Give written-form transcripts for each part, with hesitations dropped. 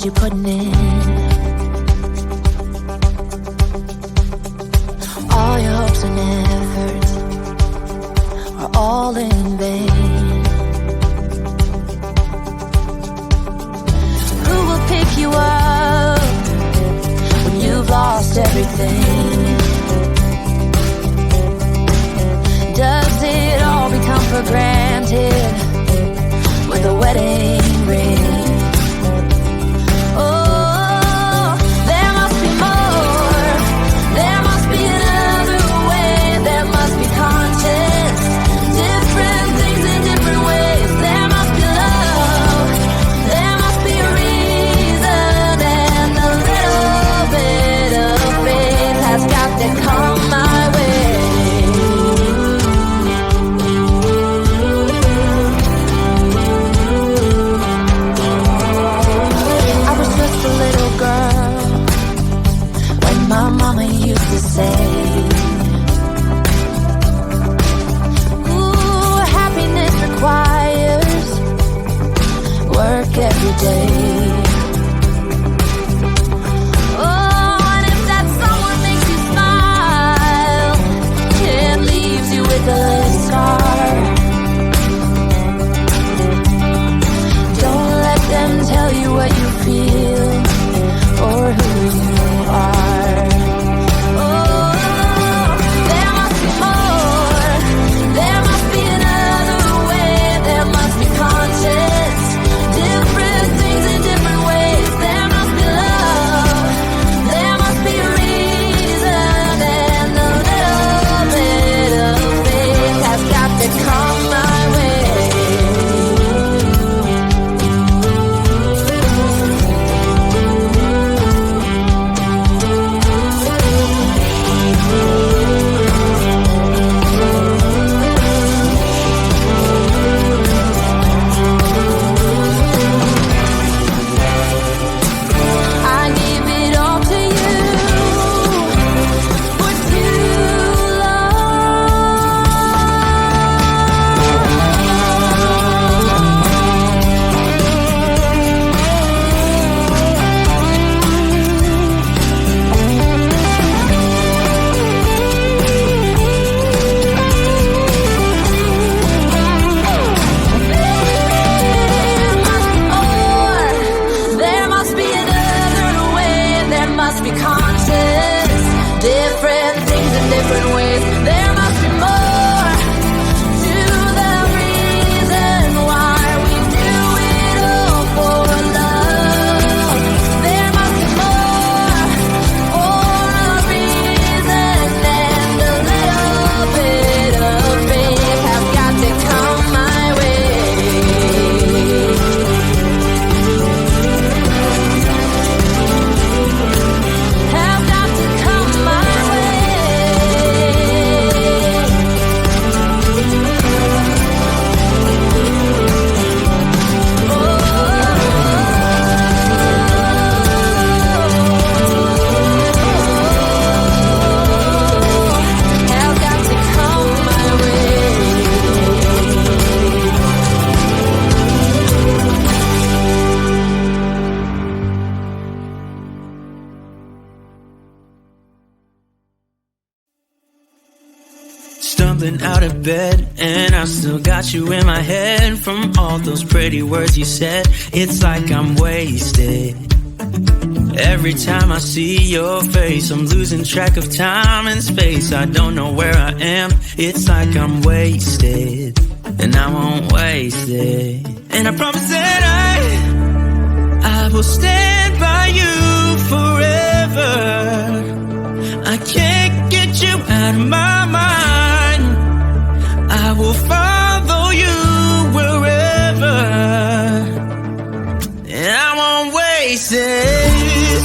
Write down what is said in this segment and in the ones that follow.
you putting in? All your hopes and efforts are all in vain. Who will pick you up when you've lost everything? Does it all become for granted with a wedding ring? Oh, there must be more. There must be another way. There must be conscience. Different things in different ways. There must be love. There must be a reason. And a little bit of faith has got to come my way. My mama used to say, ooh, happiness requires work every day. Oh, and if that someone makes you smile, it leaves you with a scar. Don't let them tell you what you feel or who you are. Stumbling out of bed, and I still got you in my head. From all those pretty words you said, it's like I'm wasted. Every time I see your face, I'm losing track of time and space. I don't know where I am, it's like I'm wasted. And I won't waste it. And I promise that I will stand by you forever. I can't get you out of my mind. I will follow you wherever, and I won't waste it.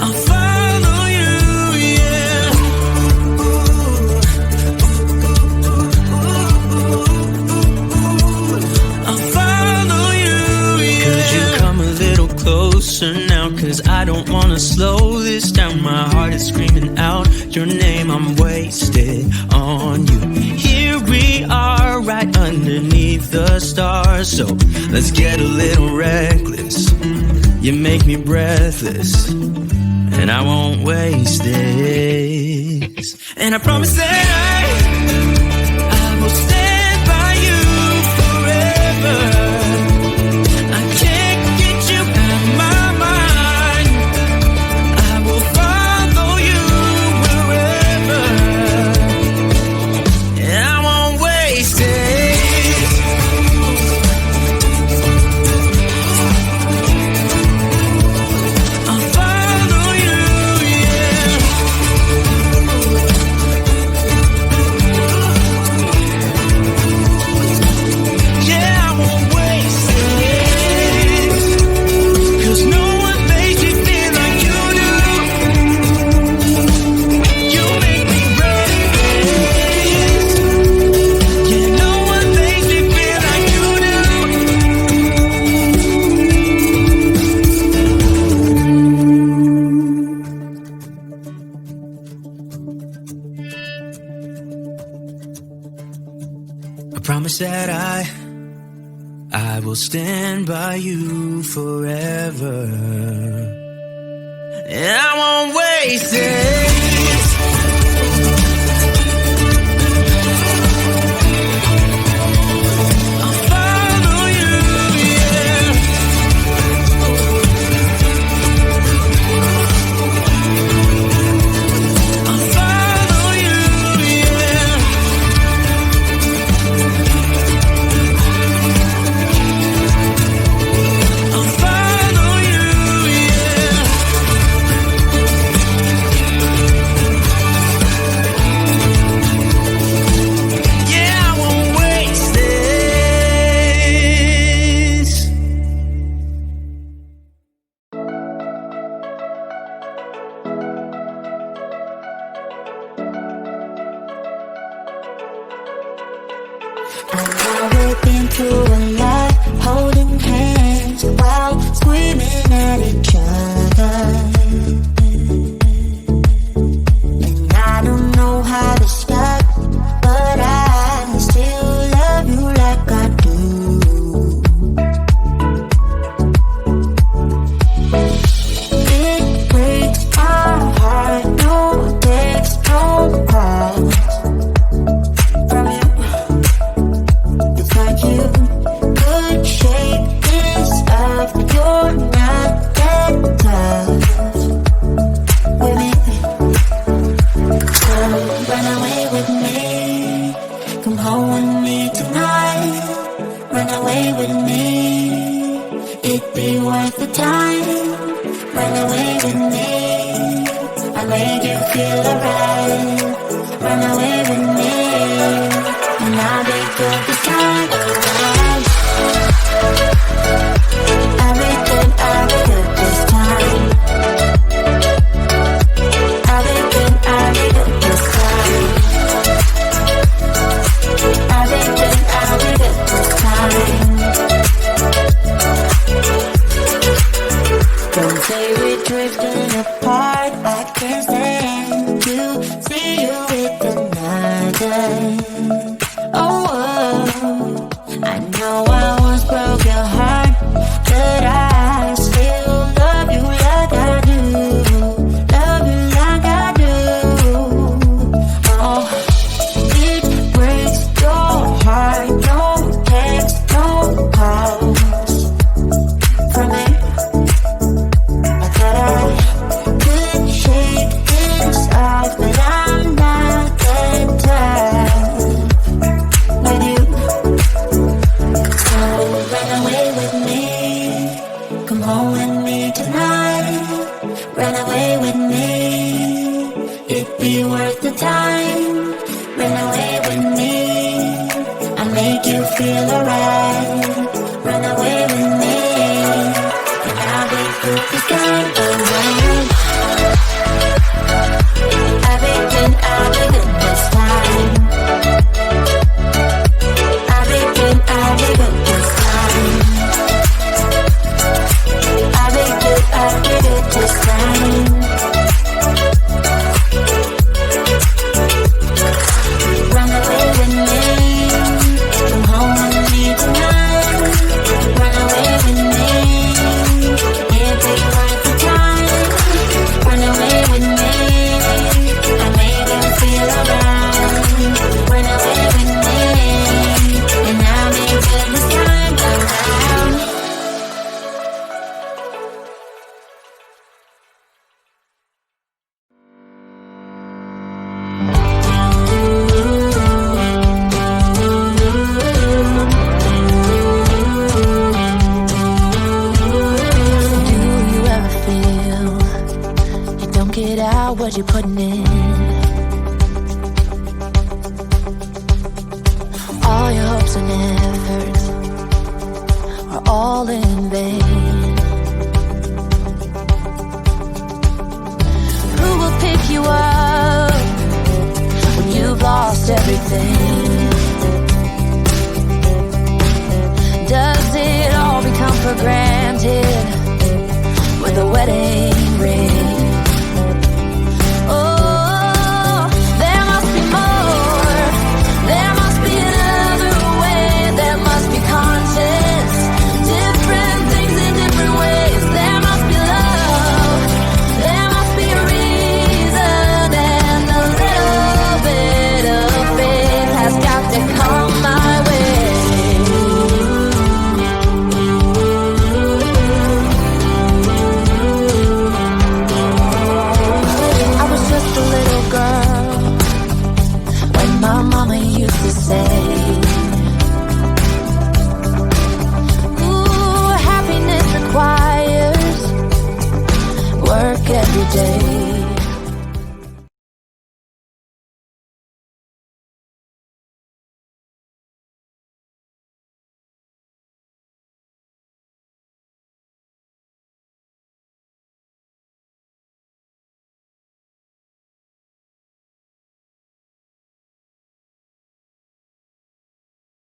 I'll follow you, yeah. I'll follow you, yeah. Could you come a little closer now? 'Cause I don't wanna slow this down. My heart is screaming out your name. I'm wasted on you. Here we are right underneath the stars. So let's get a little reckless. You make me breathless, and I won't waste this. And I promise that I will stand by you forever. I can't get you out of my mind. I will follow you wherever, and I won't waste it. Promise that I will stand by you forever, and I won't waste it. about what you're putting in. All your hopes and efforts are all in vain. Who will pick you up when you've lost everything? Does it all become for granted with a wedding